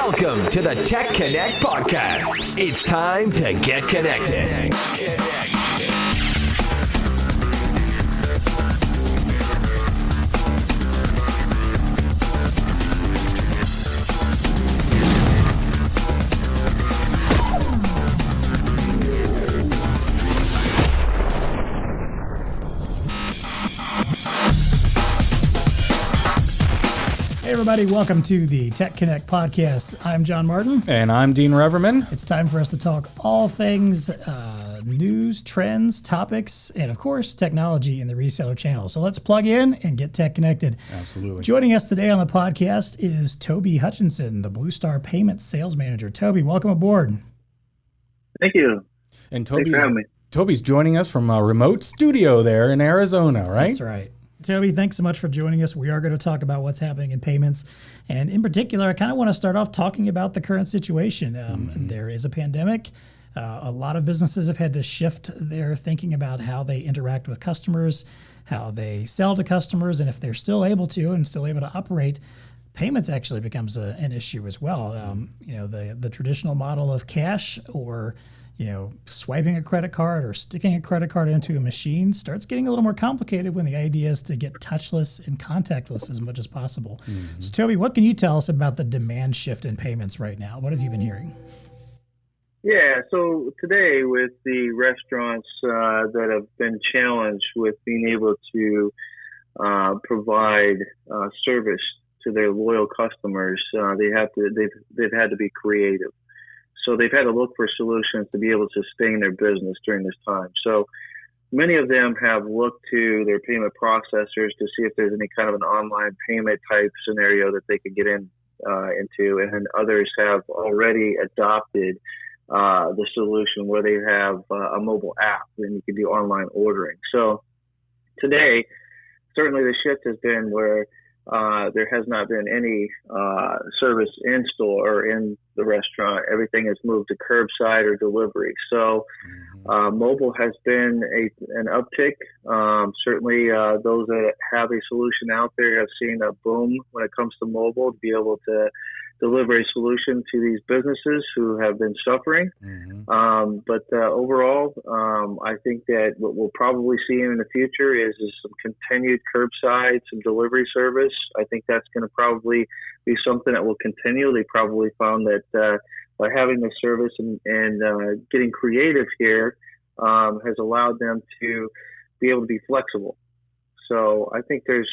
Welcome to the TEConnect podcast. It's time to get connected. Hey everybody, welcome to the TEConnect podcast. I'm John Martin. And I'm Dean Reverman. It's time for us to talk all things news, trends, topics, and of course, technology in the reseller channel. So let's plug in and get tech connected. Absolutely. Joining us today on the podcast is Toby Hutchinson, the BlueStar Payments Sales Manager. Toby, welcome aboard. Thank you. And Thanks for having me. Toby's joining us from a remote studio there in Arizona, right? That's right. Toby, thanks so much for joining us. We are going to talk about what's happening in payments. And in particular, I kind of want to start off talking about the current situation. There is a pandemic. A lot of businesses have had to shift their thinking about how they interact with customers, how they sell to customers, and if they're still able to and still able to operate, payments actually becomes an issue as well. The traditional model of cash or swiping a credit card or sticking a credit card into a machine starts getting a little more complicated when the idea is to get touchless and contactless as much as possible. So Toby, what can you tell us about the demand shift in payments right now? What have you been hearing? Yeah, so today with the restaurants that have been challenged with being able to provide service to their loyal customers, they've had to be creative. So they've had to look for solutions to be able to sustain their business during this time. So many of them have looked to their payment processors to see if there's any kind of an online payment type scenario that they could get into, and then others have already adopted the solution where they have a mobile app and you can do online ordering. So today, certainly the shift has been where there has not been any service in store or in the restaurant. Everything has moved to curbside or delivery. So mobile has been an uptick. Certainly those that have a solution out there have seen a boom when it comes to mobile to be able to deliver a solution to these businesses who have been suffering. But overall, I think that what we'll probably see in the future is some continued curbside, some delivery service. I think that's going to probably be something that will continue. They probably found that by having the service and getting creative here has allowed them to be able to be flexible. So I think there's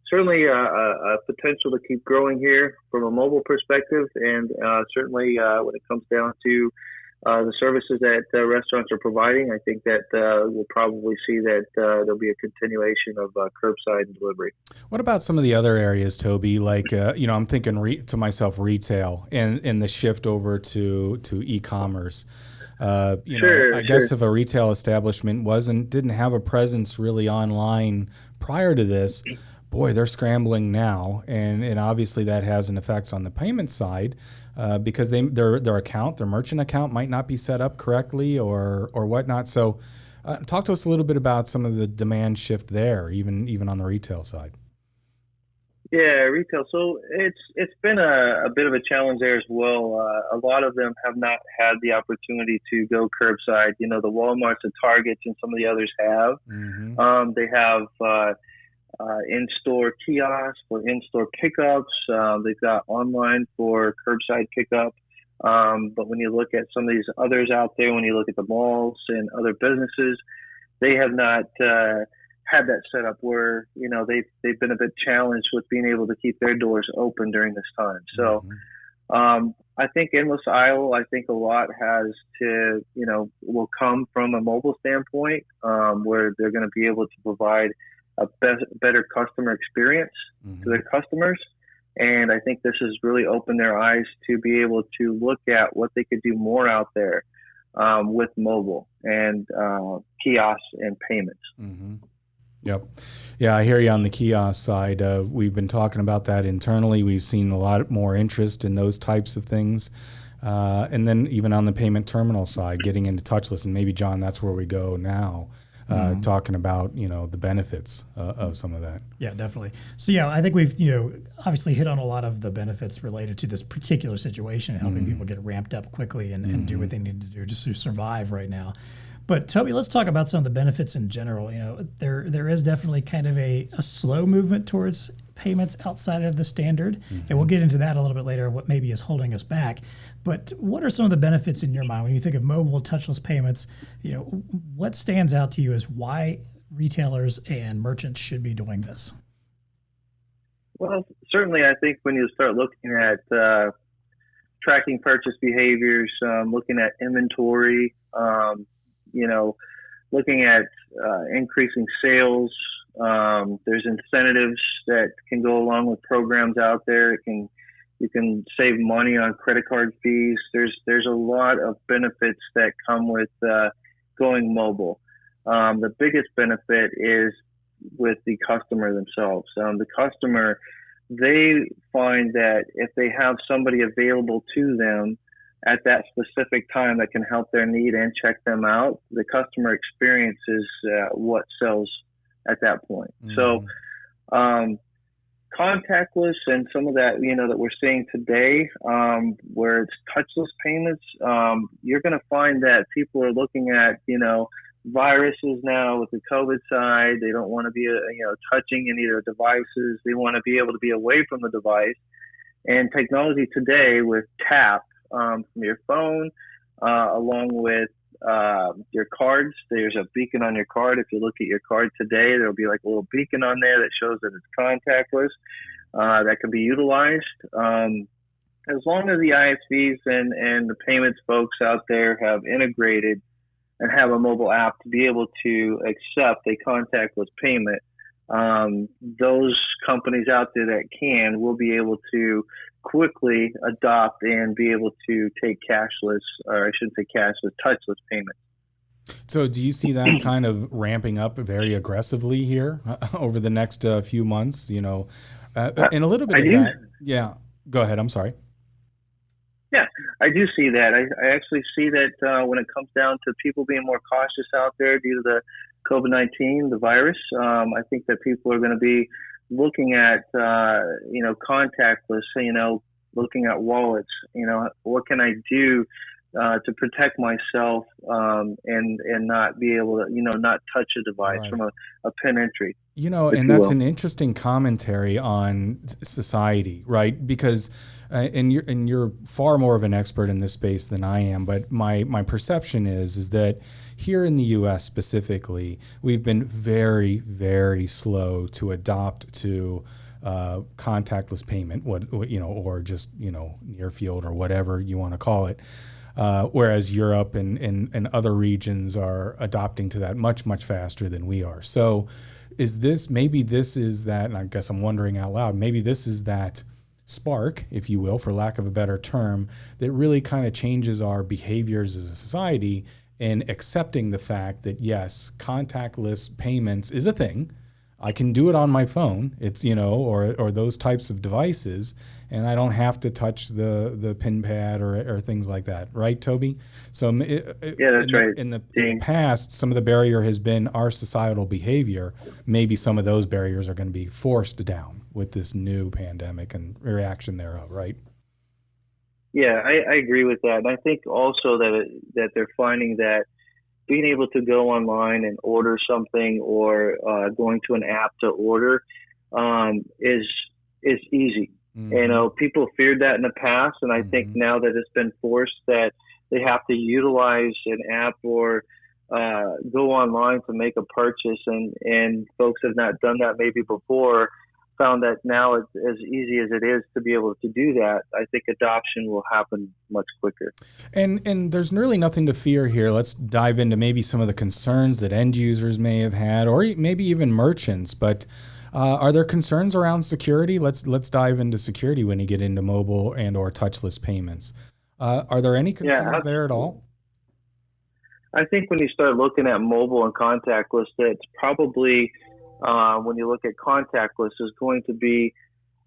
certainly a potential to keep growing here from a mobile perspective, and certainly when it comes down to the services that restaurants are providing, I think that we'll probably see that there'll be a continuation of curbside and delivery. What about some of the other areas, Toby? Like, I'm thinking to myself retail and the shift over to e-commerce. I guess if a retail establishment didn't have a presence really online prior to this, boy, they're scrambling now, and obviously that has an effect on the payment side because their merchant account might not be set up correctly or whatnot. So, talk to us a little bit about some of the demand shift there, even on the retail side. Yeah, retail. So it's been a bit of a challenge there as well. A lot of them have not had the opportunity to go curbside. The Walmarts, the Targets, and some of the others have. They have in-store kiosks for in-store pickups. They've got online for curbside pickup. But when you look at some of these others out there, when you look at the malls and other businesses, they have not had that set up where, they've been a bit challenged with being able to keep their doors open during this time. So I think endless aisle, I think a lot will come from a mobile standpoint where they're going to be able to provide a better customer experience to their customers. And I think this has really opened their eyes to be able to look at what they could do more out there with mobile and kiosks and payments. Yep. Yeah, I hear you on the kiosk side. We've been talking about that internally. We've seen a lot more interest in those types of things. And then even on the payment terminal side, getting into touchless, and maybe, John, that's where we go now. talking about, the benefits of some of that. Yeah, definitely. So yeah, I think we've obviously hit on a lot of the benefits related to this particular situation, helping people get ramped up quickly and do what they need to do just to survive right now. But Toby, let's talk about some of the benefits in general. There is definitely kind of a slow movement towards payments outside of the standard, and we'll get into that a little bit later, what maybe is holding us back. But what are some of the benefits in your mind when you think of mobile touchless payments? What stands out to you as why retailers and merchants should be doing this? Well, certainly, I think when you start looking at tracking purchase behaviors, looking at inventory, looking at increasing sales, there's incentives that can go along with programs out there. You can save money on credit card fees. There's a lot of benefits that come with going mobile. The biggest benefit is with the customer themselves. The customer, they find that if they have somebody available to them at that specific time that can help their need and check them out, the customer experience is what sells at that point. So contactless and some of that, that we're seeing today, where it's touchless payments, you're going to find that people are looking at, viruses now with the COVID side. They don't want to be, touching any of their devices. They want to be able to be away from the device. And technology today with tap from your phone, along with your cards. There's a beacon on your card. If you look at your card today, there'll be like a little beacon on there that shows that it's contactless. That can be utilized. As long as the ISVs and the payments folks out there have integrated and have a mobile app to be able to accept a contactless payment, those companies out there that will be able to quickly adopt and be able to take cashless, or I shouldn't say cashless, touchless payments. So do you see that kind of ramping up very aggressively here over the next few months, and a little bit of that? Yeah, go ahead. I'm sorry. Yeah, I do see that. I actually see that when it comes down to people being more cautious out there due to the COVID-19, the virus, I think that people are going to be looking at, contactless, looking at wallets, what can I do to protect myself and not be able to, not touch a device from a PIN entry. And that's an interesting commentary on society, right? Because and you're far more of an expert in this space than I am, but my perception is that here in the U.S. specifically, we've been very, very slow to adopt to contactless payment, or just near field or whatever you want to call it. Whereas Europe and other regions are adopting to that much, much faster than we are. So maybe this is that, and I guess I'm wondering out loud, maybe this is that spark, if you will, for lack of a better term, that really kind of changes our behaviors as a society in accepting the fact that, yes, contactless payments is a thing. I can do it on my phone. It's, or those types of devices, and I don't have to touch the PIN pad or things like that. Right, Toby? So that's right. In the past, some of the barrier has been our societal behavior. Maybe some of those barriers are going to be forced down with this new pandemic and reaction thereof, right? Yeah, I agree with that. And I think also that they're finding that being able to go online and order something or going to an app to order is easy. Mm-hmm. People feared that in the past, and I think now that it's been forced that they have to utilize an app or go online to make a purchase, and folks have not done that maybe before, found that now it's as easy as it is to be able to do that. I think adoption will happen much quicker. And there's really nothing to fear here. Let's dive into maybe some of the concerns that end users may have had, or maybe even merchants. But are there concerns around security? Let's dive into security when you get into mobile and or touchless payments. Are there any concerns there at all? I think when you start looking at mobile and contactless, that's probably when you look at contactless, is going to be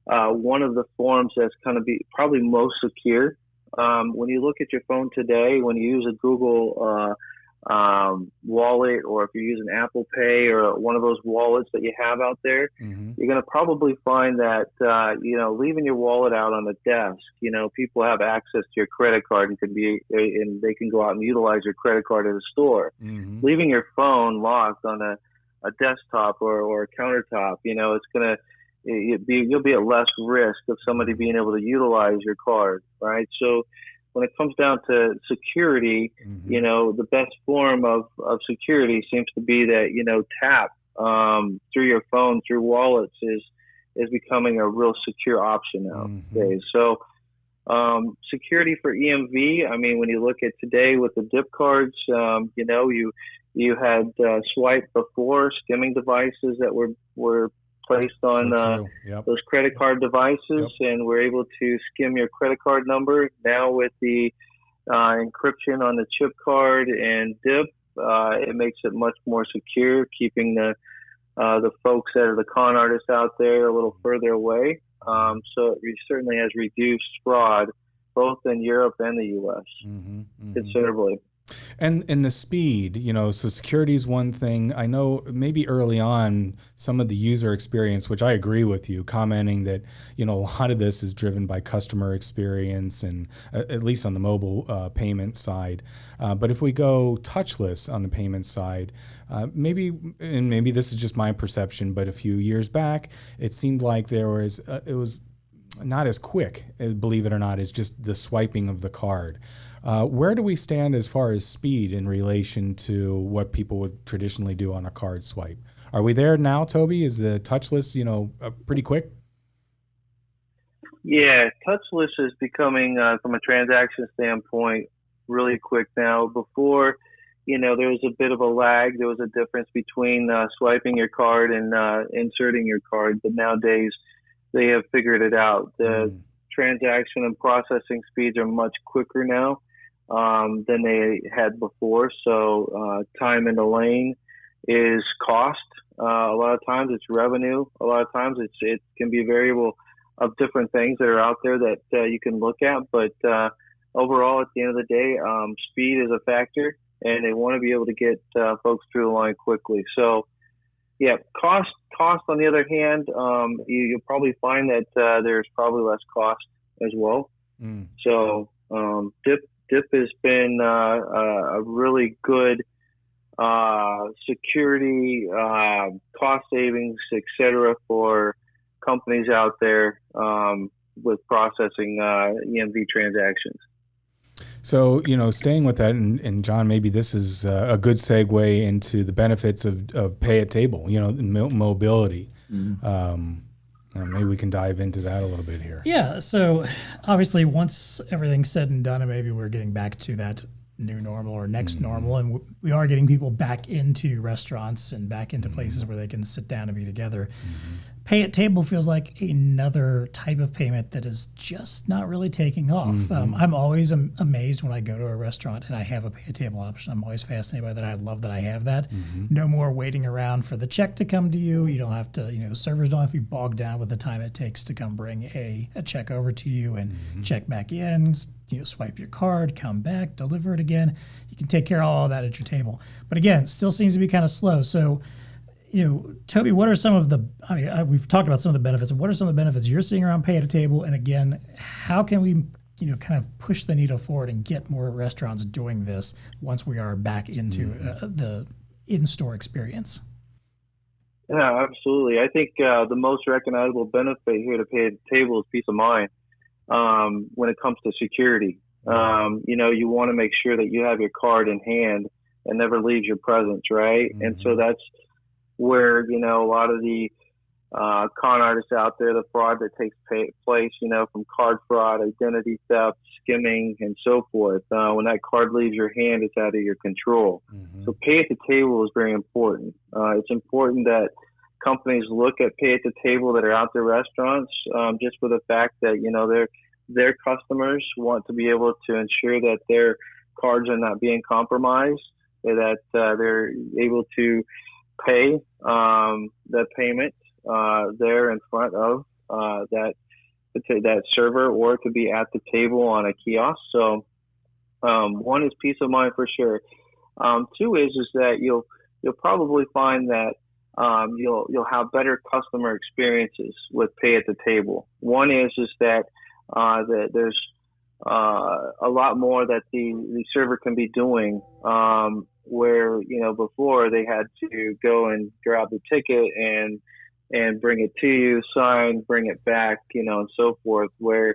one of the forms that's going to be probably most secure. When you look at your phone today, when you use a Google wallet, or if you're using Apple Pay or one of those wallets that you have out there, you're going to probably find that, leaving your wallet out on the desk, people have access to your credit card and they can go out and utilize your credit card at a store. Leaving your phone locked on a desktop or a countertop, it's going to, you'll be at less risk of somebody being able to utilize your card, right? So when it comes down to security, the best form of security seems to be that, tap through your phone, through wallets is becoming a real secure option nowadays. So security for EMV, I mean, when you look at today with the dip cards, you had swipe before, skimming devices that were placed on those credit card devices, and we're able to skim your credit card number. Now with the encryption on the chip card and dip, it makes it much more secure, keeping the folks that are the con artists out there a little further away. So it certainly has reduced fraud both in Europe and the U.S. Considerably. And the speed, so security is one thing. I know maybe early on some of the user experience, which I agree with you, commenting that, a lot of this is driven by customer experience and at least on the mobile payment side. But if we go touchless on the payment side, maybe this is just my perception, but a few years back, it seemed like it was not as quick, believe it or not, as just the swiping of the card. Where do we stand as far as speed in relation to what people would traditionally do on a card swipe? Are we there now, Toby? Is the touchless, pretty quick? Yeah, touchless is becoming, from a transaction standpoint, really quick now. Before, there was a bit of a lag. There was a difference between swiping your card and inserting your card. But nowadays, they have figured it out. The transaction and processing speeds are much quicker now than they had before. So time in the lane is cost. A lot of times it's revenue. A lot of times it can be a variable of different things that are out there that you can look at. But overall, at the end of the day, speed is a factor, and they want to be able to get folks through the line quickly. So, yeah, cost. On the other hand, you'll probably find that there's probably less cost as well. So dip has been a really good security, cost savings, etc., for companies out there with processing EMV transactions. So, staying with that, and John, maybe this is a good segue into the benefits of pay at table, mobility. Maybe we can dive into that a little bit here. Yeah, so obviously once everything's said and done, and maybe we're getting back to that new normal or next normal, and we are getting people back into restaurants and back into places where they can sit down and be together. Pay at table feels like another type of payment that is just not really taking off. I'm always amazed when I go to a restaurant and I have a pay at table option. I'm always fascinated by that. I love that I have that. No more waiting around for the check to come to you. You don't have to, the servers don't have to be bogged down with the time it takes to come bring a check over to you and check back in, swipe your card, come back, deliver it again. You can take care of all that at your table. But again, it still seems to be kind of slow. So, Toby, what are some of the, we've talked about some of the benefits. What are some of the benefits you're seeing around pay at a table? And again, how can we, kind of push the needle forward and get more restaurants doing this once we are back into the in-store experience? Yeah, absolutely. I think the most recognizable benefit here to pay at the table is peace of mind when it comes to security. You want to make sure that you have your card in hand and never leaves your presence, right? And so that's where, a lot of the con artists out there, the fraud that takes place, from card fraud, identity theft, skimming, and so forth. When that card leaves your hand, it's out of your control. So pay at the table is very important. It's important that companies look at pay at the table that are out there restaurants, just for the fact that, their customers want to be able to ensure that their cards are not being compromised, that they're able to pay that payment there in front of that server, or it could be at the table on a kiosk. So one is peace of mind for sure. Two is that you'll probably find that you'll have better customer experiences with pay at the table. One is that there's a lot more that the server can be doing, where before they had to go and grab the ticket and bring it to you, sign, bring it back, and so forth, where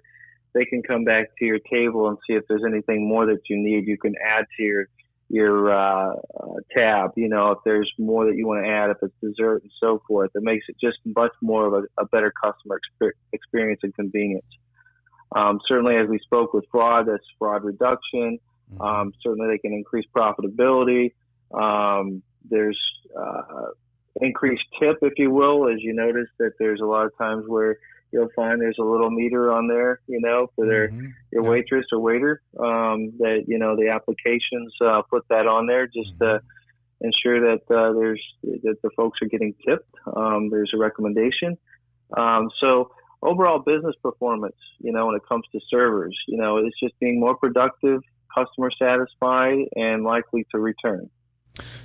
they can come back to your table and see if there's anything more that you need. You can add to your tab, if there's more that you want to add, if it's dessert and so forth. It makes it just much more of a better customer experience and convenience. Certainly, as we spoke with fraud, that's fraud reduction. Certainly, they can increase profitability. There's increased tip, if you will, as you notice that there's a lot of times where you'll find there's a little meter on there, for your waitress or waiter, that, the applications put that on there just to ensure that that the folks are getting tipped. There's a recommendation. So overall business performance, when it comes to servers, it's just being more productive, customer satisfied, and likely to return.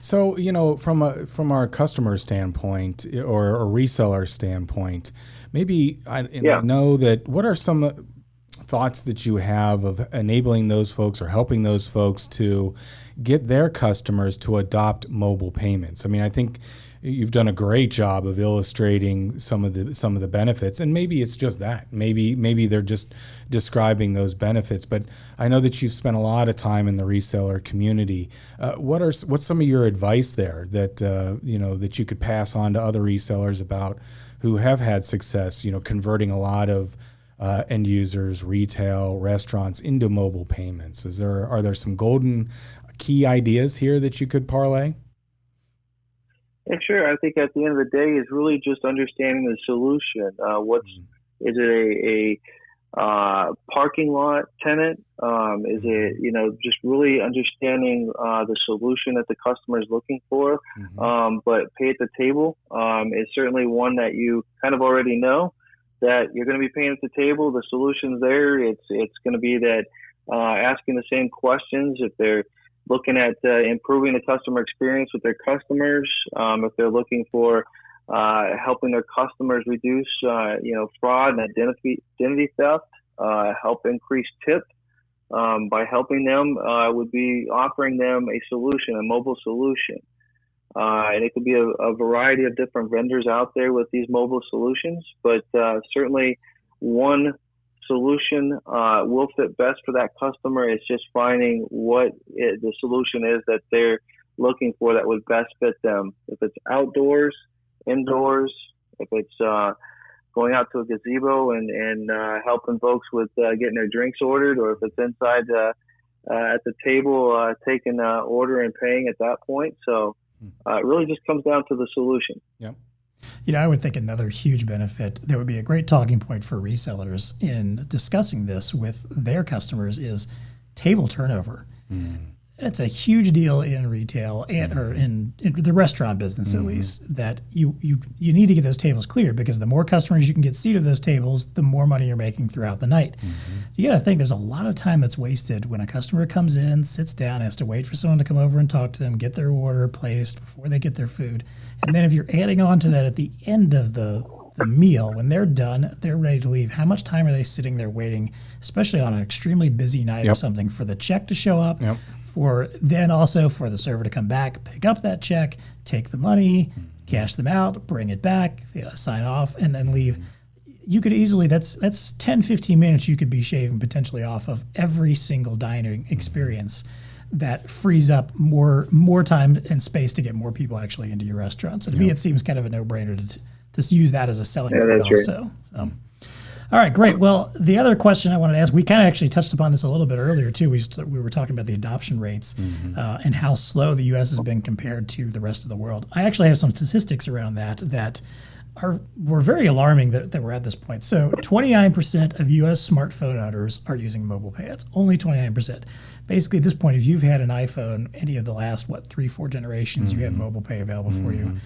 So, from our customer standpoint or a reseller standpoint, maybe I know that what are some thoughts that you have of enabling those folks or helping those folks to get their customers to adopt mobile payments? I mean, I think you've done a great job of illustrating some of the benefits, and maybe it's just that. Maybe they're just describing those benefits. But I know that you've spent a lot of time in the reseller community. What's some of your advice there that that you could pass on to other resellers about who have had success, converting a lot of end users, retail, restaurants into mobile payments? Are there some golden key ideas here that you could parlay? Yeah, sure. I think at the end of the day is really just understanding the solution. Is it a parking lot tenant? Is it, just really understanding the solution that the customer is looking for? But pay at the table is certainly one that you kind of already know that you're going to be paying at the table. The solution's there. It's going to be that asking the same questions if they're looking at improving the customer experience with their customers, if they're looking for helping their customers reduce, fraud and identity theft, help increase tip. By helping them, would be offering them a solution, a mobile solution. And it could be a variety of different vendors out there with these mobile solutions, but certainly one solution will fit best for that customer. It's just finding what the solution is that they're looking for that would best fit them. If it's outdoors, indoors, if it's going out to a gazebo and helping folks with getting their drinks ordered, or if it's inside at the table taking order and paying at that point. So it really just comes down to the solution. Yep. I would think another huge benefit that would be a great talking point for resellers in discussing this with their customers is table turnover. It's a huge deal in retail or in the restaurant business, at least, that you need to get those tables cleared, because the more customers you can get seated at those tables, the more money you're making throughout the night. You got to think there's a lot of time that's wasted when a customer comes in, sits down, has to wait for someone to come over and talk to them, get their order placed before they get their food. And then if you're adding on to that at the end of the meal, when they're done, they're ready to leave. How much time are they sitting there waiting, especially on an extremely busy night or something, for the check to show up, for then also for the server to come back, pick up that check, take the money, cash them out, bring it back, sign off, and then leave. You could easily, that's 10, 15 minutes you could be shaving potentially off of every single dining experience. That frees up more time and space to get more people actually into your restaurant. So to me, it seems kind of a no-brainer to use that as a selling point also. Right. So, all right, great. Well, the other question I wanted to ask, we kind of actually touched upon this a little bit earlier too. We were talking about the adoption rates and how slow the U.S. has been compared to the rest of the world. I actually have some statistics around that were very alarming that we're at this point. So 29% of U.S. smartphone owners are using mobile pay. That's only 29%. Basically, at this point, if you've had an iPhone any of the last, 3-4 generations, you have mobile pay available for you.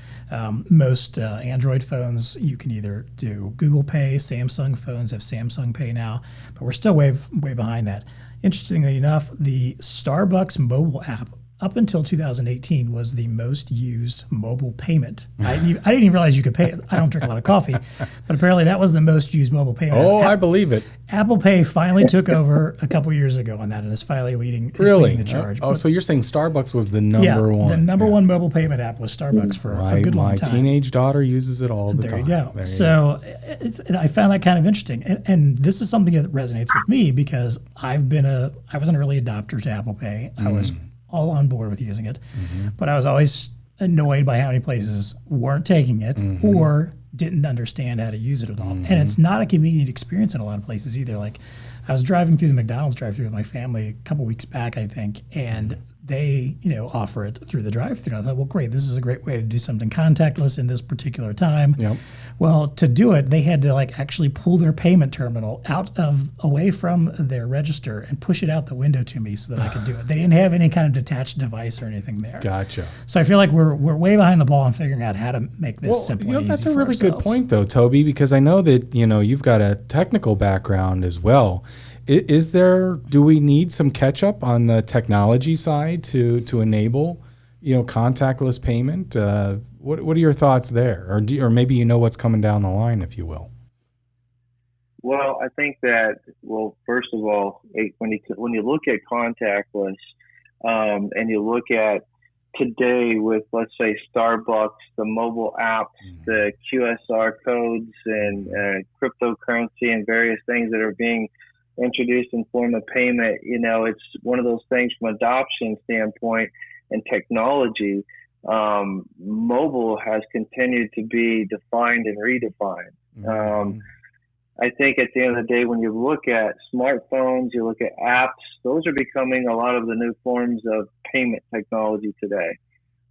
Most Android phones, you can either do Google Pay. Samsung phones have Samsung Pay now, but we're still way behind that. Interestingly enough, the Starbucks mobile app up until 2018 was the most used mobile payment. I didn't even realize you could pay it. I don't drink a lot of coffee, but apparently that was the most used mobile payment. Oh, I believe it. Apple Pay finally took over a couple years ago on that, and is finally leading the charge. Oh, so you're saying Starbucks was the number one? The number one mobile payment app was Starbucks for a good long time. My teenage daughter uses it all the time. There you go. So I found that kind of interesting, and this is something that resonates with me because I was an early adopter to Apple Pay. I was all on board with using it, but I was always annoyed by how many places weren't taking it or didn't understand how to use it at all. And it's not a convenient experience in a lot of places either. Like I was driving through the McDonald's drive-through with my family a couple weeks back, I think, and they, offer it through the drive-through. And I thought, well, great, this is a great way to do something contactless in this particular time. Yep. Well, to do it, they had to actually pull their payment terminal away from their register and push it out the window to me so that I could do it. They didn't have any kind of detached device or anything there. Gotcha. So I feel like we're way behind the ball on figuring out how to make this simple and easy that's for a really ourselves. good point, though, Toby, because I know that, you've got a technical background as well. Do we need some catch up on the technology side to enable, contactless payment? What are your thoughts there? Or maybe what's coming down the line, if you will? Well, I think that, first of all, when you look at contactless, and you look at today with, let's say, Starbucks, the mobile apps, the QSR codes, and cryptocurrency, and various things that are being introduced in form of payment, it's one of those things from adoption standpoint and technology. Mobile has continued to be defined and redefined. I think at the end of the day, when you look at smartphones, you look at apps, those are becoming a lot of the new forms of payment technology today.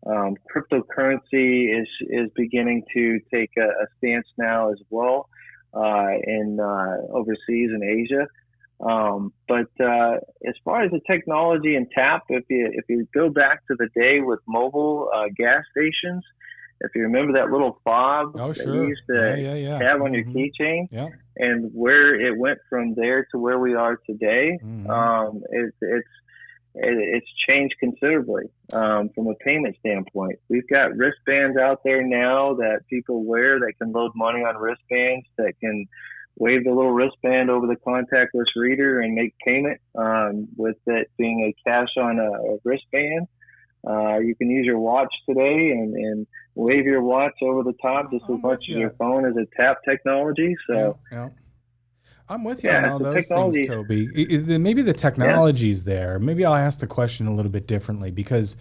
Cryptocurrency is beginning to take a stance now as well in overseas in Asia. But as far as the technology and tap, if you go back to the day with mobile gas stations, if you remember that little fob that you used to have on your keychain, and where it went from there to where we are today, it's changed considerably from a payment standpoint. We've got wristbands out there now that people wear that can load money on wristbands, that can wave the little wristband over the contactless reader and make payment with it being a cash on a wristband. You can use your watch today and wave your watch over the top just as much as your phone is a tap technology. So I'm with you on all those things, Toby. Maybe the technology's there. Maybe I'll ask the question a little bit differently because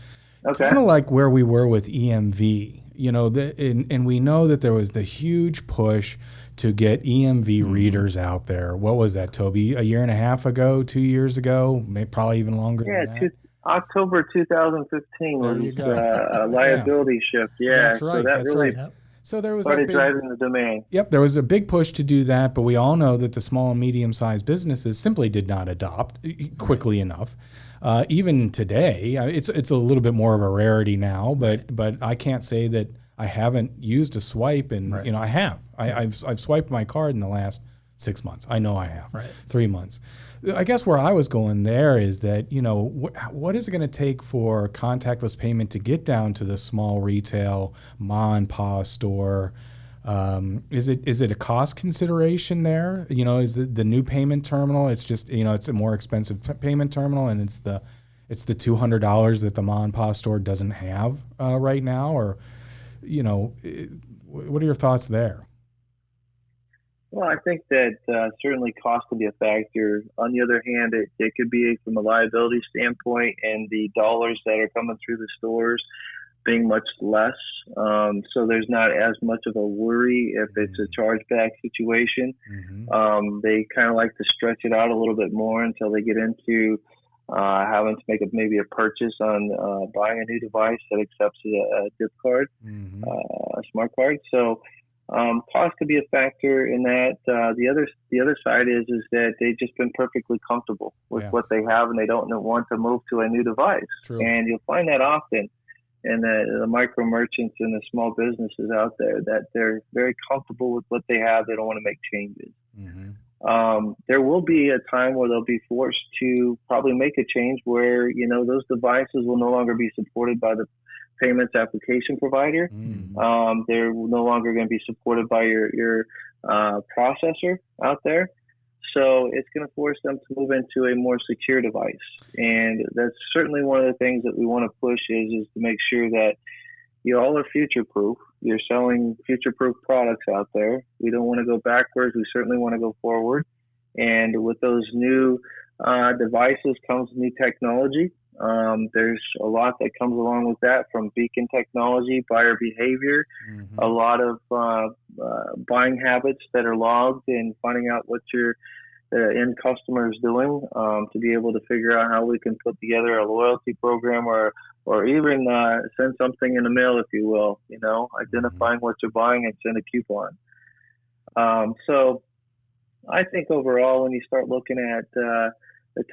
kind of like where we were with EMV, and we know that there was the huge push to get EMV readers out there. What was that, Toby? A year and a half ago, 2 years ago, maybe probably even longer than that? October 2015 was a liability shift. Yeah, that's right. So that really So there was started driving the demand. Yep, there was a big push to do that, but we all know that the small and medium-sized businesses simply did not adopt quickly enough. Even today, it's a little bit more of a rarity now, but I can't say that I haven't used a swipe, and I have. I've swiped my card in the last 6 months. I know I have. 3 months. I guess where I was going there is that, what is it going to take for contactless payment to get down to the small retail, ma and pa store? Is it a cost consideration there? Is it the new payment terminal? It's just, it's a more expensive payment terminal, and it's the $200 that the ma and pa store doesn't have right now? Or, what are your thoughts there? Well, I think that certainly cost could be a factor. On the other hand, it could be from a liability standpoint and the dollars that are coming through the stores being much less. So there's not as much of a worry if it's a chargeback situation. They kind of like to stretch it out a little bit more until they get into having to make maybe a purchase on buying a new device that accepts a dip card, a smart card. So cost could be a factor in that. The other side is that they've just been perfectly comfortable with what they have, and they don't want to move to a new device. True. And you'll find that often in the micro merchants and the small businesses out there, that they're very comfortable with what they have. They don't want to make changes. there will be a time where they'll be forced to probably make a change where, those devices will no longer be supported by the payments application provider. They're no longer going to be supported by your processor out there. So it's going to force them to move into a more secure device. And that's certainly one of the things that we want to push is to make sure that you all are future-proof. You're selling future-proof products out there. We don't want to go backwards. We certainly want to go forward. And with those new devices comes new technology. There's a lot that comes along with that, from beacon technology, buyer behavior, a lot of buying habits that are logged, and finding out what your end customer is doing, to be able to figure out how we can put together a loyalty program or even send something in the mail, if you will, identifying what you're buying and send a coupon. So I think overall, when you start looking at the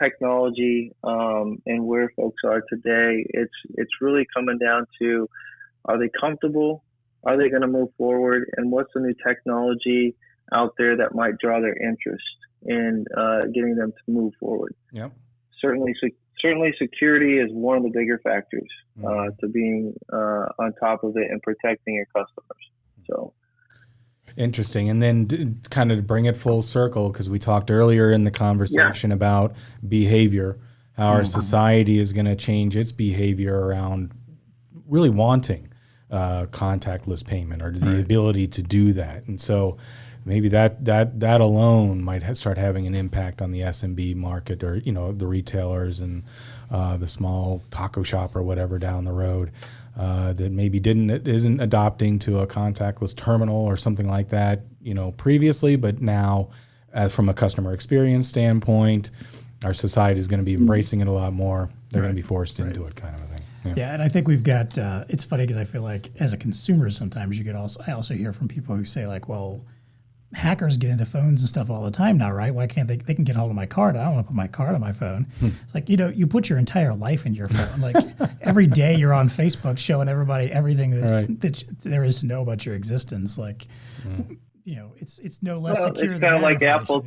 technology and where folks are today, it's really coming down to, are they comfortable? Are they going to move forward? And what's the new technology out there that might draw their interest in getting them to move forward? Yep. Certainly security is one of the bigger factors to being on top of it and protecting your customers. So. Interesting. And then kind of to bring it full circle, because we talked earlier in the conversation about behavior, how our society is going to change its behavior around really wanting contactless payment, or the ability to do that. And so maybe that alone might start having an impact on the SMB market, or the retailers and the small taco shop or whatever down the road that maybe isn't adopting to a contactless terminal or something like that previously, but now from a customer experience standpoint, our society is going to be embracing it a lot more. They're going to be forced into it, kind of a thing. Yeah, and I think we've got. It's funny because I feel like as a consumer, sometimes I also hear from people who say like, well, hackers get into phones and stuff all the time now, right? Why can't they can get hold of my card? I don't want to put my card on my phone. It's like, you put your entire life into your phone. Like every day you're on Facebook showing everybody everything that there is to know about your existence. Like, it's no less secure it's than kind of like Apple.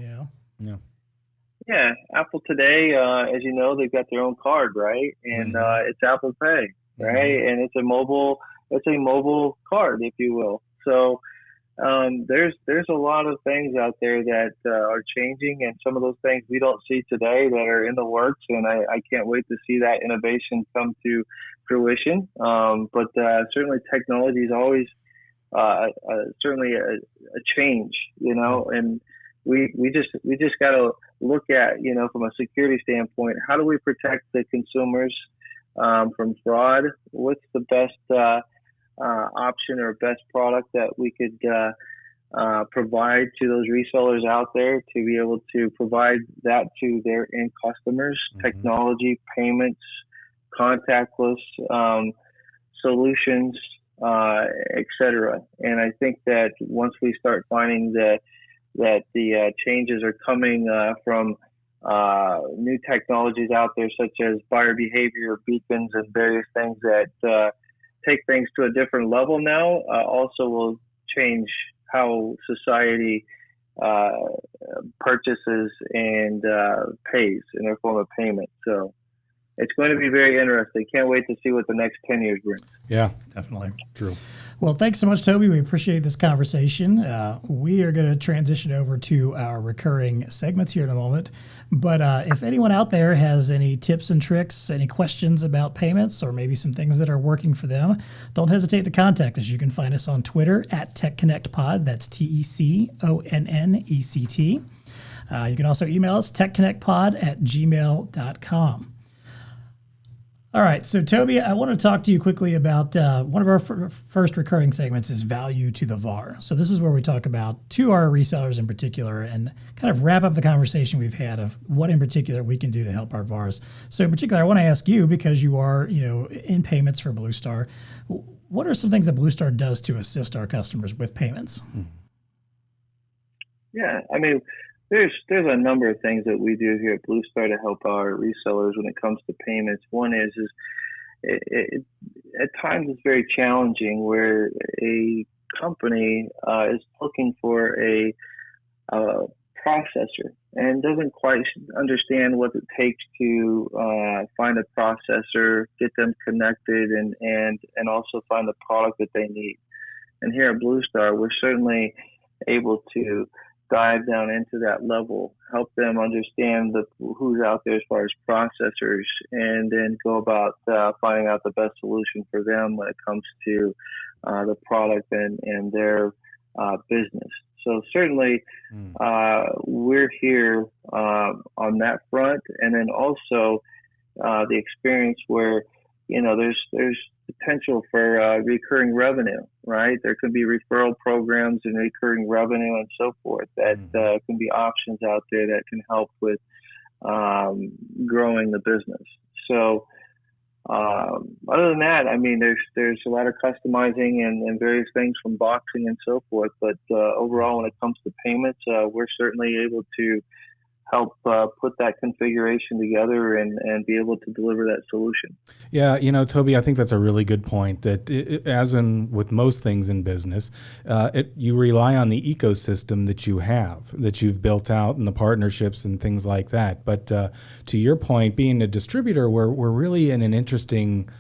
Yeah, Apple today, as you know, they've got their own card, right? And it's Apple Pay, right? And it's a mobile card, if you will. So there's a lot of things out there that are changing, and some of those things we don't see today that are in the works, and I can't wait to see that innovation come to fruition. But certainly technology is always certainly a change, and we just got to look at, from a security standpoint, how do we protect the consumers from fraud? What's the best option or best product that we could provide to those resellers out there to be able to provide that to their end customers? Technology, payments, contactless solutions, etc. And I think that once we start finding that the changes are coming from new technologies out there, such as buyer behavior, beacons, and various things that take things to a different level now, also will change how society purchases and pays in their form of payment. So it's going to be very interesting. Can't wait to see what the next 10 years brings. Yeah, definitely. True. Well, thanks so much, Toby. We appreciate this conversation. We are going to transition over to our recurring segments here in a moment. But if anyone out there has any tips and tricks, any questions about payments, or maybe some things that are working for them, don't hesitate to contact us. You can find us on Twitter at TEConnectPod. That's TEConnect. You can also email us, TEConnectPod@gmail.com. All right, so Toby, I want to talk to you quickly about one of our first recurring segments is value to the VAR. So this is where we talk about to our resellers in particular and kind of wrap up the conversation we've had of what in particular we can do to help our VARs. So in particular, I want to ask you, because you are in payments for BlueStar, what are some things that BlueStar does to assist our customers with payments? Yeah, I mean, there's a number of things that we do here at BlueStar to help our resellers when it comes to payments. One is at times it's very challenging where a company is looking for a processor and doesn't quite understand what it takes to find a processor, get them connected, and also find the product that they need. And here at BlueStar, we're certainly able to dive down into that level, help them understand who's out there as far as processors, and then go about finding out the best solution for them when it comes to the product and their business. So certainly we're here on that front, and then also the experience where there's potential for recurring revenue, right? There could be referral programs and recurring revenue and so forth that can be options out there that can help with growing the business. So other than that, I mean, there's a lot of customizing and various things from boxing and so forth. But overall, when it comes to payments, we're certainly able to help put that configuration together and be able to deliver that solution. Yeah, Toby, I think that's a really good point. That as in with most things in business, you rely on the ecosystem that you've built out, and the partnerships and things like that. But to your point, being a distributor, we're really in an interesting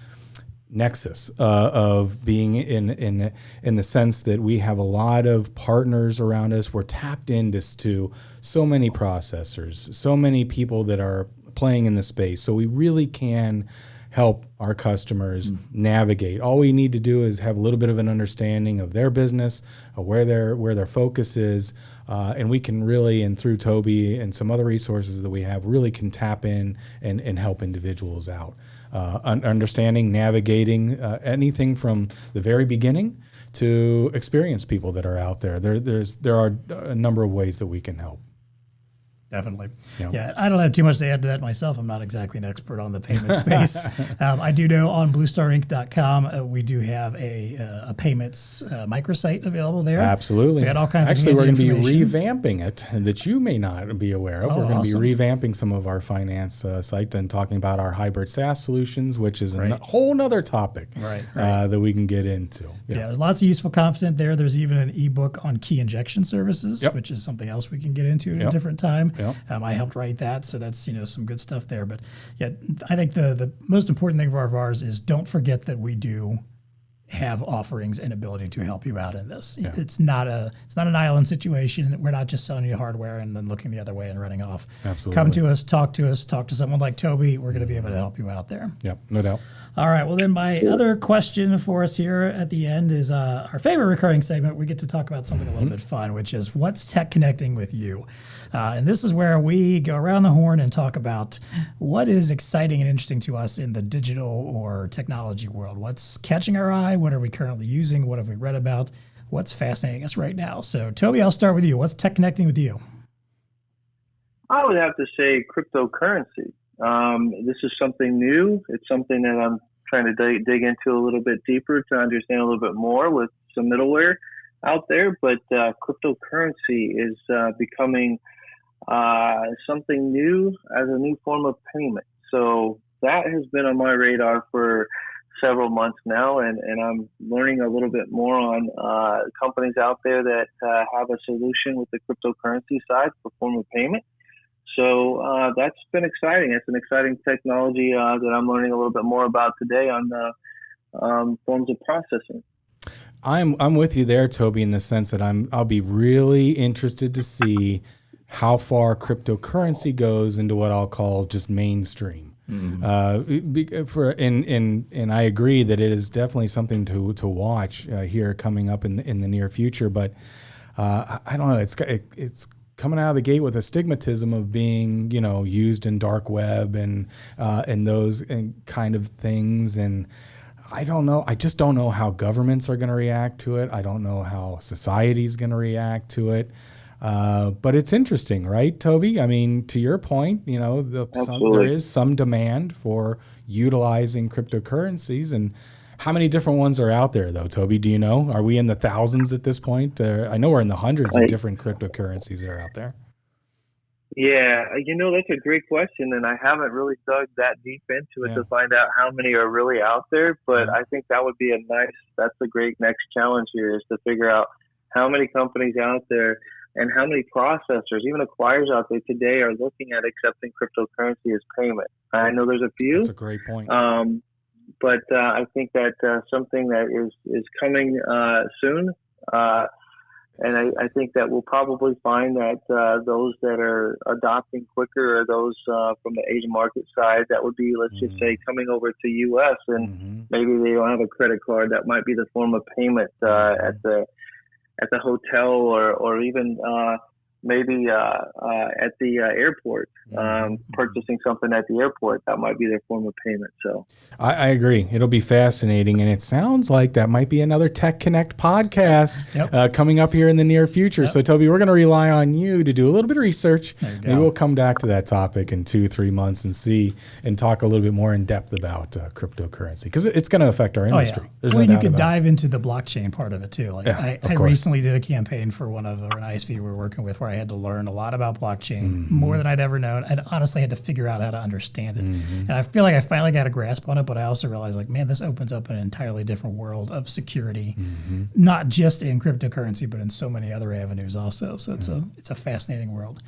nexus of being in the sense that we have a lot of partners around us. We're tapped into so many processors, so many people that are playing in the space. So we really can help our customers navigate. All we need to do is have a little bit of an understanding of their business, of where their focus is, and we can really, and through Toby and some other resources that we have, really can tap in and help individuals out. Understanding, navigating anything from the very beginning to experienced people that are out there. There are a number of ways that we can help. Definitely. Yeah, I don't have too much to add to that myself. I'm not exactly an expert on the payment space. I do know on BlueStarInc.com, we do have a payments microsite available there. Absolutely. So got all kinds Actually, of we're going to be information. revamping it that you may not be aware of. We're going to be revamping some of our finance site and talking about our hybrid SaaS solutions, which is a whole nother topic that we can get into. Yeah, there's lots of useful content there. There's even an ebook on key injection services, which is something else we can get into at a different time. Yep. I helped write that, so that's some good stuff there. But yeah, I think the most important thing for ours is don't forget that we do have offerings and ability to help you out in this. Yeah. It's not an island situation. We're not just selling you hardware and then looking the other way and running off. Absolutely. Come to us, talk to someone like Toby. We're going to be able to help you out there. Yep, no doubt. All right. Well, then my other question for us here at the end is our favorite recurring segment. We get to talk about something a little bit fun, which is what's TEConnecting with you. And this is where we go around the horn and talk about what is exciting and interesting to us in the digital or technology world. What's catching our eye? What are we currently using? What have we read about? What's fascinating us right now? So, Toby, I'll start with you. What's TEConnecting with you? I would have to say cryptocurrency. This is something new. It's something that I'm trying to dig into a little bit deeper to understand a little bit more with some middleware out there. But cryptocurrency is becoming something new as a new form of payment. So that has been on my radar for several months now, and I'm learning a little bit more on companies out there that have a solution with the cryptocurrency side for form of payment. So that's been exciting. It's an exciting technology that I'm learning a little bit more about today on forms of processing. I'm with you there, Toby, in the sense that I'll be really interested to see how far cryptocurrency goes into what I'll call just mainstream. And I agree that it is definitely something to watch here coming up in the near future. But I don't know. It's coming out of the gate with a stigmatism of being, used in dark web and those kind of things. And I don't know. I just don't know how governments are going to react to it. I don't know how society is going to react to it. But it's interesting, right, Toby? I mean, to your point, there is some demand for utilizing cryptocurrencies. And how many different ones are out there, though, Toby? Do you know? Are we in the thousands at this point? I know we're in the hundreds of different cryptocurrencies that are out there. Yeah, that's a great question, and I haven't really dug that deep into it to find out how many are really out there. But I think that would be that's a great next challenge here, is to figure out how many companies out there and how many processors, even acquirers out there today, are looking at accepting cryptocurrency as payment. I know there's a few. That's a great point. But I think that something that is coming soon. And I think that we'll probably find that those that are adopting quicker are those from the Asian market side that would be, let's just say, coming over to U.S. and maybe they don't have a credit card. That might be the form of payment at the hotel or even maybe at the airport, purchasing something at the airport. That might be their form of payment. So I agree. It'll be fascinating. And it sounds like that might be another TEConnect podcast coming up here in the near future. So, Toby, we're going to rely on you to do a little bit of research. Maybe we'll come back to that topic in 2-3 months and talk a little bit more in depth about cryptocurrency, because it's going to affect our industry. I mean, you could dive into the blockchain part of it too. Like I recently did a campaign for an ISV we were working with where I had to learn a lot about blockchain, more than I'd ever known. I honestly had to figure out how to understand it. And I feel like I finally got a grasp on it, but I also realized, like, man, this opens up an entirely different world of security, not just in cryptocurrency, but in so many other avenues also. So it's a fascinating world.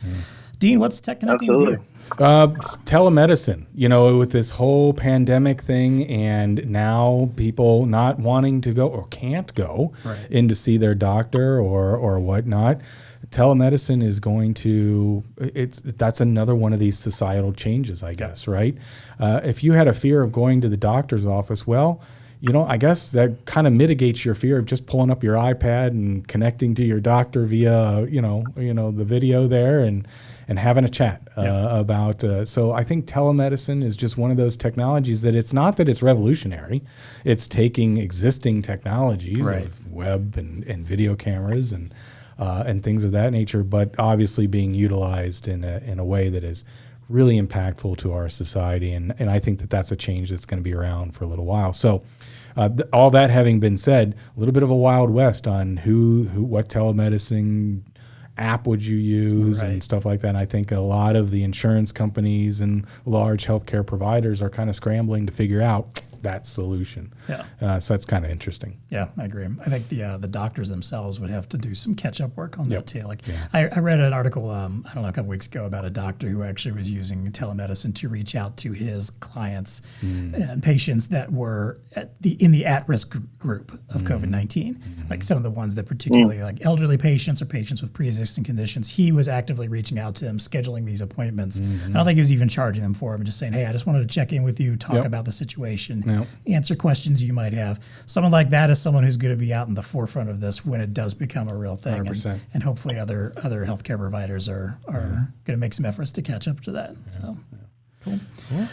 Dean, what's TEConnecting with you? Telemedicine, with this whole pandemic thing, and now people not wanting to go or can't go in to see their doctor or whatnot. Telemedicine is going to, that's another one of these societal changes, I guess, right? If you had a fear of going to the doctor's office, well, I guess that kind of mitigates your fear of just pulling up your iPad and connecting to your doctor via, the video there and having a chat about. So I think telemedicine is just one of those technologies that it's not that it's revolutionary. It's taking existing technologies of web and video cameras and things of that nature, but obviously being utilized in a way that is really impactful to our society. And I think that that's a change that's going to be around for a little while. So all that having been said, a little bit of a Wild West on what telemedicine app would you use and stuff like that. And I think a lot of the insurance companies and large healthcare providers are kind of scrambling to figure out that solution. So that's kind of interesting. Yeah, I agree. I think the doctors themselves would have to do some catch-up work on that too. Like I read an article, I don't know, a couple weeks ago about a doctor who actually was using telemedicine to reach out to his clients and patients that were in the at-risk group of COVID-19. Like some of the ones that particularly like elderly patients or patients with pre-existing conditions. He was actively reaching out to them, scheduling these appointments. I don't think he was even charging them for them, just saying, hey, I just wanted to check in with you, talk about the situation. Answer questions you might have. Someone like that is someone who's going to be out in the forefront of this when it does become a real thing. And hopefully other healthcare providers are going to make some efforts to catch up to that. So cool.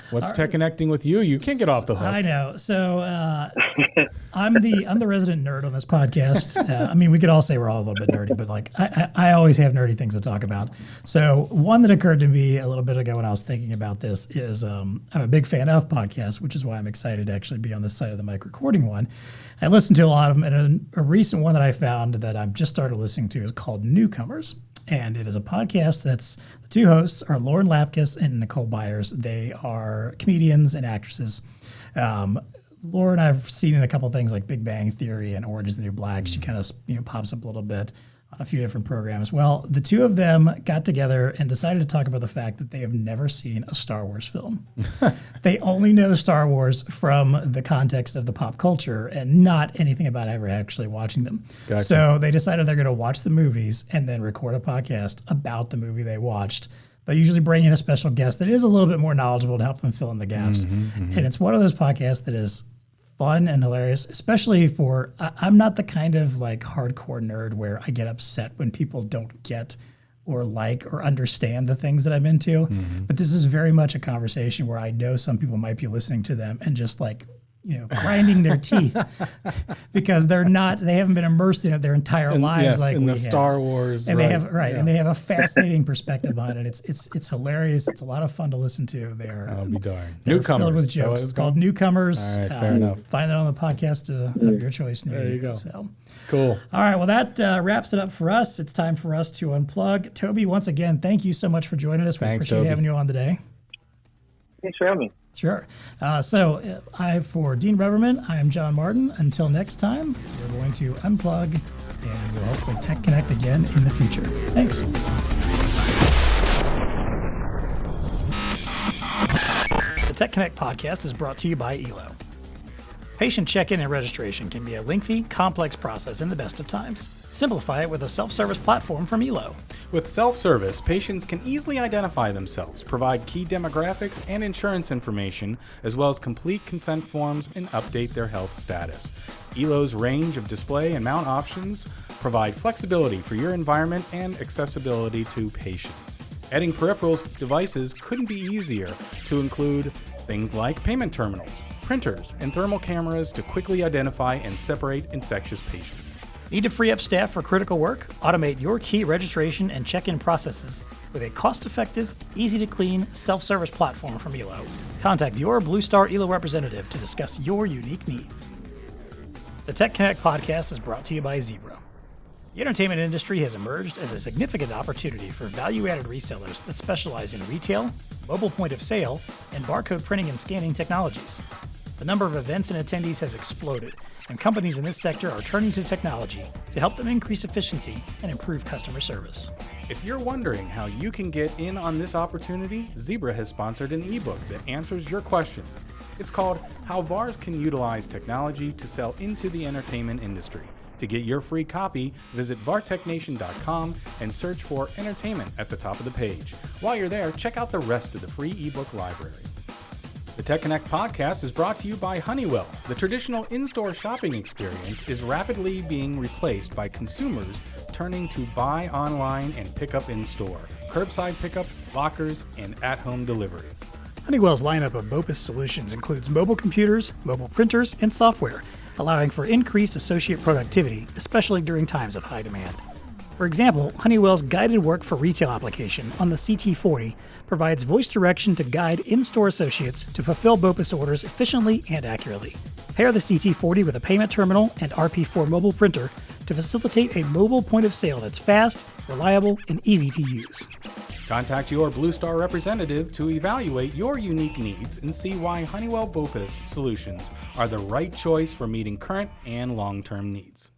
What's TEConnecting with you? You can't get off the hook. I know. So I'm the resident nerd on this podcast. I mean, we could all say we're all a little bit nerdy, but like I always have nerdy things to talk about. So one that occurred to me a little bit ago when I was thinking about this is I'm a big fan of podcasts, which is why I'm excited to actually be on this side of the mic recording one. I listen to a lot of them, and a recent one that I found that I've just started listening to is called Newcomers. And it is a podcast that's the two hosts are Lauren Lapkus and Nicole Byers. They are comedians and actresses. Lauren, I've seen in a couple things like Big Bang Theory and Orange is the New Black. She kind of pops up a little bit on a few different programs. Well, the two of them got together and decided to talk about the fact that they have never seen a Star Wars film. They only know Star Wars from the context of the pop culture and not anything about ever actually watching them. Gotcha. So they decided they're going to watch the movies and then record a podcast about the movie they watched. They usually bring in a special guest that is a little bit more knowledgeable to help them fill in the gaps. And it's one of those podcasts that is fun and hilarious, especially for, I'm not the kind of like hardcore nerd where I get upset when people don't get or like or understand the things that I'm into. But this is very much a conversation where I know some people might be listening to them and just like, grinding their teeth because they haven't been immersed in it their entire lives. Like in the Star Wars. And they have, and they have a fascinating perspective on it. It's hilarious. It's a lot of fun to listen to. I'll be darned. Newcomers. Filled with jokes. It's called Newcomers. All right, fair enough. Find it on the podcast of your choice. There you go. So. Cool. All right. Well, that wraps it up for us. It's time for us to unplug. Toby, once again, thank you so much for joining us. We appreciate having you on today. Thanks for having me. Sure. For Dean Reverman, I am John Martin. Until next time, we're going to unplug and we'll hopefully TEConnect again in the future. Thanks. The TEConnect podcast is brought to you by ELO. Patient check-in and registration can be a lengthy, complex process in the best of times. Simplify it with a self-service platform from ELO. With self-service, patients can easily identify themselves, provide key demographics and insurance information, as well as complete consent forms and update their health status. ELO's range of display and mount options provide flexibility for your environment and accessibility to patients. Adding peripherals devices couldn't be easier to include things like payment terminals, printers, and thermal cameras to quickly identify and separate infectious patients. Need to free up staff for critical work? Automate your key registration and check-in processes with a cost-effective, easy-to-clean, self-service platform from ELO. Contact your BlueStar ELO representative to discuss your unique needs. The TEConnect podcast is brought to you by Zebra. The entertainment industry has emerged as a significant opportunity for value-added resellers that specialize in retail, mobile point of sale, and barcode printing and scanning technologies. The number of events and attendees has exploded, and companies in this sector are turning to technology to help them increase efficiency and improve customer service. If you're wondering how you can get in on this opportunity, Zebra has sponsored an ebook that answers your questions. It's called How VARs Can Utilize Technology to Sell into the Entertainment Industry. To get your free copy, visit vartechnation.com and search for entertainment at the top of the page. While you're there, check out the rest of the free ebook library. The TEConnect podcast is brought to you by Honeywell. The traditional in-store shopping experience is rapidly being replaced by consumers turning to buy online and pick up in-store, curbside pickup, lockers, and at-home delivery. Honeywell's lineup of BOPUS solutions includes mobile computers, mobile printers, and software, allowing for increased associate productivity, especially during times of high demand. For example, Honeywell's guided work for retail application on the CT40 provides voice direction to guide in-store associates to fulfill BOPUS orders efficiently and accurately. Pair the CT40 with a payment terminal and RP4 mobile printer to facilitate a mobile point of sale that's fast, reliable, and easy to use. Contact your BlueStar representative to evaluate your unique needs and see why Honeywell BOPUS solutions are the right choice for meeting current and long-term needs.